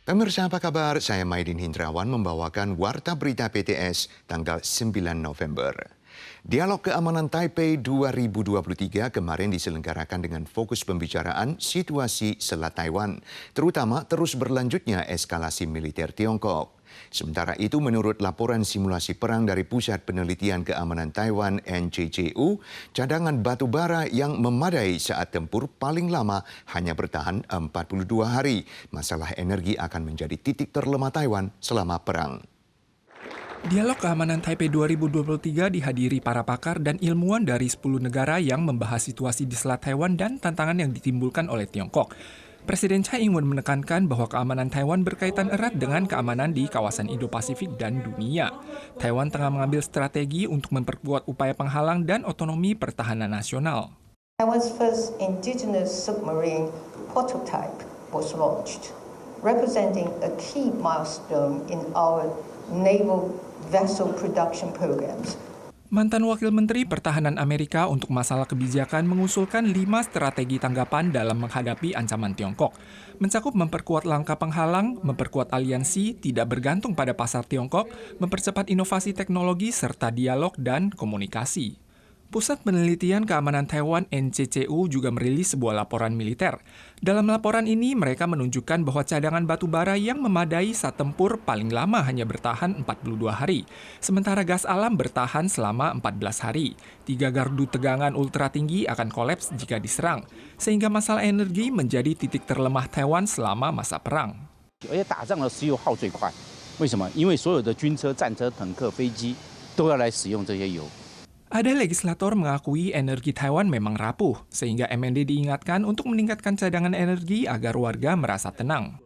Pemirsa apa kabar? Saya Maidin Hindrawan membawakan Warta Berita PTS tanggal 9 November. Dialog Keamanan Taipei 2023 kemarin diselenggarakan dengan fokus pembicaraan situasi Selat Taiwan, terutama terus berlanjutnya eskalasi militer Tiongkok. Sementara itu, menurut laporan simulasi perang dari Pusat Penelitian Keamanan Taiwan NCCU, cadangan batu bara yang memadai saat tempur paling lama hanya bertahan 42 hari. Masalah energi akan menjadi titik terlemah Taiwan selama perang. Dialog Keamanan Taipei 2023 dihadiri para pakar dan ilmuwan dari 10 negara yang membahas situasi di Selat Taiwan dan tantangan yang ditimbulkan oleh Tiongkok. Presiden Tsai Ing-wen menekankan bahwa keamanan Taiwan berkaitan erat dengan keamanan di kawasan Indo-Pasifik dan dunia. Taiwan tengah mengambil strategi untuk memperkuat upaya penghalang dan otonomi pertahanan nasional. Taiwan's first indigenous submarine prototype was launched, representing a key milestone in our naval vessel production programs. Mantan Wakil Menteri Pertahanan Amerika untuk masalah kebijakan mengusulkan 5 strategi tanggapan dalam menghadapi ancaman Tiongkok. Mencakup memperkuat langkah penghalang, memperkuat aliansi, tidak bergantung pada pasar Tiongkok, mempercepat inovasi teknologi, serta dialog dan komunikasi. Pusat Penelitian Keamanan Taiwan NCCU juga merilis sebuah laporan militer. Dalam laporan ini, mereka menunjukkan bahwa cadangan batu bara yang memadai saat tempur paling lama hanya bertahan 42 hari. Sementara gas alam bertahan selama 14 hari. 3 gardu tegangan ultra tinggi akan kolaps jika diserang. Sehingga masalah energi menjadi titik terlemah Taiwan selama masa perang. Ada legislator mengakui energi Taiwan memang rapuh, sehingga MND diingatkan untuk meningkatkan cadangan energi agar warga merasa tenang.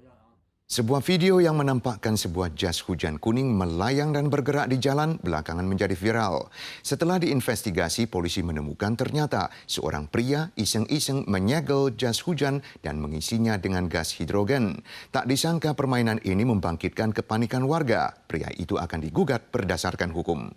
Sebuah video yang menampakkan sebuah jas hujan kuning melayang dan bergerak di jalan belakangan menjadi viral. Setelah diinvestigasi, polisi menemukan ternyata seorang pria iseng-iseng menyegel jas hujan dan mengisinya dengan gas hidrogen. Tak disangka permainan ini membangkitkan kepanikan warga. Pria itu akan digugat berdasarkan hukum.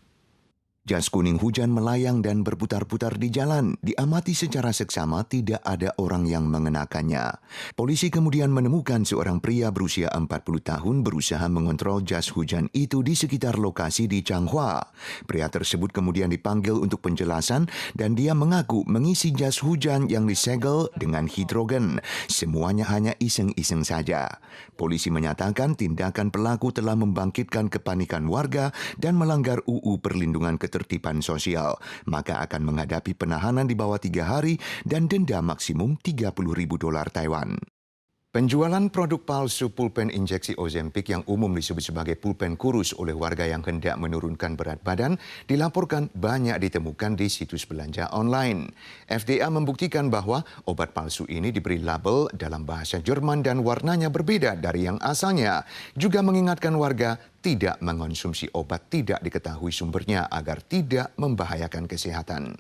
Jas kuning hujan melayang dan berputar-putar di jalan. Diamati secara seksama, tidak ada orang yang mengenakannya. Polisi kemudian menemukan seorang pria berusia 40 tahun berusaha mengontrol jas hujan itu di sekitar lokasi di Changhua. Pria tersebut kemudian dipanggil untuk penjelasan dan dia mengaku mengisi jas hujan yang disegel dengan hidrogen. Semuanya hanya iseng-iseng saja. Polisi menyatakan tindakan pelaku telah membangkitkan kepanikan warga dan melanggar UU Perlindungan Ketertiban Sosial, maka akan menghadapi penahanan di bawah 3 hari dan denda maksimum $30.000 Taiwan. Penjualan produk palsu pulpen injeksi Ozempic yang umum disebut sebagai pulpen kurus oleh warga yang hendak menurunkan berat badan dilaporkan banyak ditemukan di situs belanja online. FDA membuktikan bahwa obat palsu ini diberi label dalam bahasa Jerman dan warnanya berbeda dari yang asalnya. Juga mengingatkan warga tidak mengonsumsi obat tidak diketahui sumbernya agar tidak membahayakan kesehatan.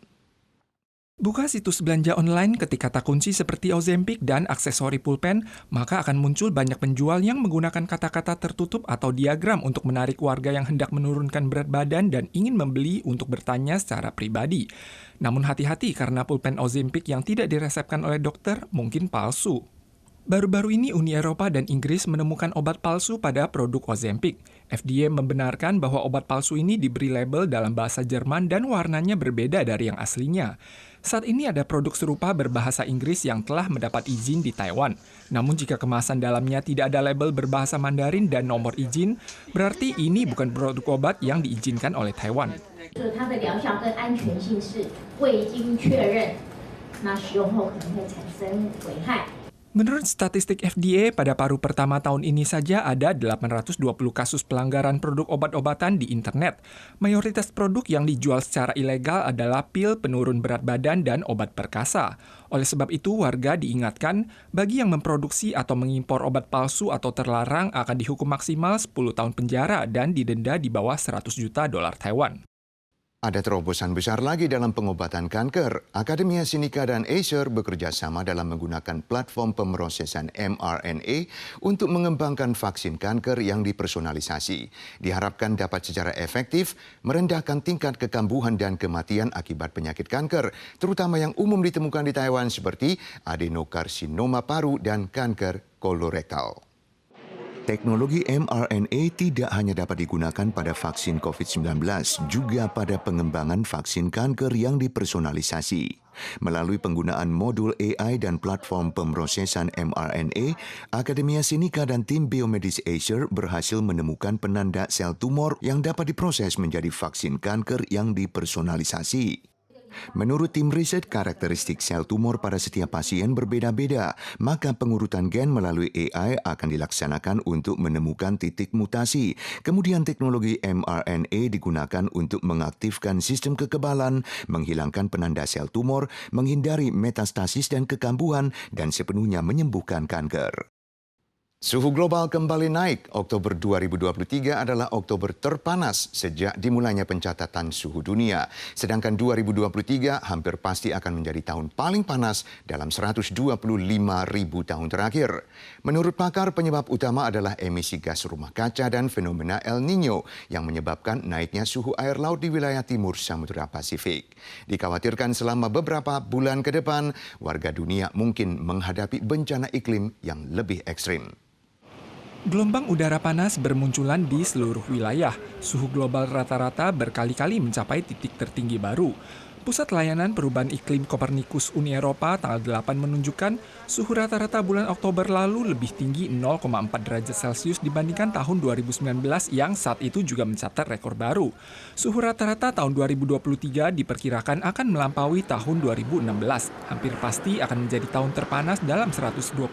Buka situs belanja online ketik kata kunci seperti Ozempic dan aksesori pulpen, maka akan muncul banyak penjual yang menggunakan kata-kata tertutup atau diagram untuk menarik warga yang hendak menurunkan berat badan dan ingin membeli untuk bertanya secara pribadi. Namun hati-hati karena pulpen Ozempic yang tidak diresepkan oleh dokter mungkin palsu. Baru-baru ini Uni Eropa dan Inggris menemukan obat palsu pada produk Ozempic. FDA membenarkan bahwa obat palsu ini diberi label dalam bahasa Jerman dan warnanya berbeda dari yang aslinya. Saat ini ada produk serupa berbahasa Inggris yang telah mendapat izin di Taiwan. Namun jika kemasan dalamnya tidak ada label berbahasa Mandarin dan nomor izin, berarti ini bukan produk obat yang diizinkan oleh Taiwan. Menurut statistik FDA, pada paruh pertama tahun ini saja ada 820 kasus pelanggaran produk obat-obatan di internet. Mayoritas produk yang dijual secara ilegal adalah pil penurun berat badan dan obat perkasa. Oleh sebab itu, warga diingatkan, bagi yang memproduksi atau mengimpor obat palsu atau terlarang akan dihukum maksimal 10 tahun penjara dan didenda di bawah $100 juta Taiwan. Ada terobosan besar lagi dalam pengobatan kanker. Akademia Sinica dan Acer bekerja sama dalam menggunakan platform pemrosesan mRNA untuk mengembangkan vaksin kanker yang dipersonalisasi. Diharapkan dapat secara efektif merendahkan tingkat kekambuhan dan kematian akibat penyakit kanker, terutama yang umum ditemukan di Taiwan seperti adenokarsinoma paru dan kanker kolorektal. Teknologi mRNA tidak hanya dapat digunakan pada vaksin COVID-19, juga pada pengembangan vaksin kanker yang dipersonalisasi. Melalui penggunaan modul AI dan platform pemrosesan mRNA, Academia Sinica dan tim biomedis Acer berhasil menemukan penanda sel tumor yang dapat diproses menjadi vaksin kanker yang dipersonalisasi. Menurut tim riset, karakteristik sel tumor pada setiap pasien berbeda-beda, maka pengurutan gen melalui AI akan dilaksanakan untuk menemukan titik mutasi. Kemudian teknologi mRNA digunakan untuk mengaktifkan sistem kekebalan, menghilangkan penanda sel tumor, menghindari metastasis dan kekambuhan, dan sepenuhnya menyembuhkan kanker. Suhu global kembali naik. Oktober 2023 adalah Oktober terpanas sejak dimulainya pencatatan suhu dunia. Sedangkan 2023 hampir pasti akan menjadi tahun paling panas dalam 125.000 tahun terakhir. Menurut pakar, penyebab utama adalah emisi gas rumah kaca dan fenomena El Niño yang menyebabkan naiknya suhu air laut di wilayah timur Samudra Pasifik. Dikhawatirkan selama beberapa bulan ke depan, warga dunia mungkin menghadapi bencana iklim yang lebih ekstrim. Gelombang udara panas bermunculan di seluruh wilayah. Suhu global rata-rata berkali-kali mencapai titik tertinggi baru. Pusat Layanan Perubahan Iklim Copernicus Uni Eropa tanggal 8 menunjukkan suhu rata-rata bulan Oktober lalu lebih tinggi 0,4 derajat Celcius dibandingkan tahun 2019 yang saat itu juga mencatat rekor baru. Suhu rata-rata tahun 2023 diperkirakan akan melampaui tahun 2016. Hampir pasti akan menjadi tahun terpanas dalam 125.000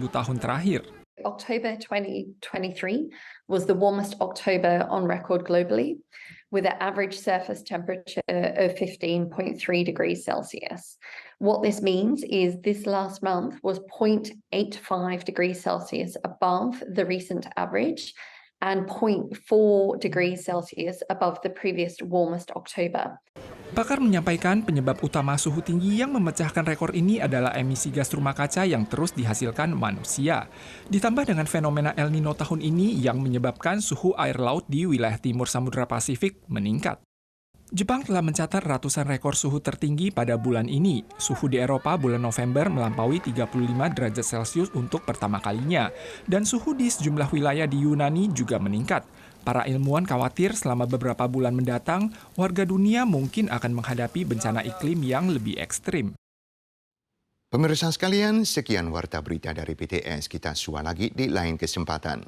tahun terakhir. October 2023 was the warmest October on record globally, with an average surface temperature of 15.3 degrees Celsius. What this means is this last month was 0.85 degrees Celsius above the recent average and 0.4 degrees Celsius above the previous warmest October. Pakar menyampaikan penyebab utama suhu tinggi yang memecahkan rekor ini adalah emisi gas rumah kaca yang terus dihasilkan manusia. Ditambah dengan fenomena El Nino tahun ini yang menyebabkan suhu air laut di wilayah timur Samudra Pasifik meningkat. Jepang telah mencatat ratusan rekor suhu tertinggi pada bulan ini. Suhu di Eropa bulan November melampaui 35 derajat Celcius untuk pertama kalinya. Dan suhu di sejumlah wilayah di Yunani juga meningkat. Para ilmuwan khawatir selama beberapa bulan mendatang, warga dunia mungkin akan menghadapi bencana iklim yang lebih ekstrim. Pemirsa sekalian, sekian warta berita dari PTS. Kita sua lagi di lain kesempatan.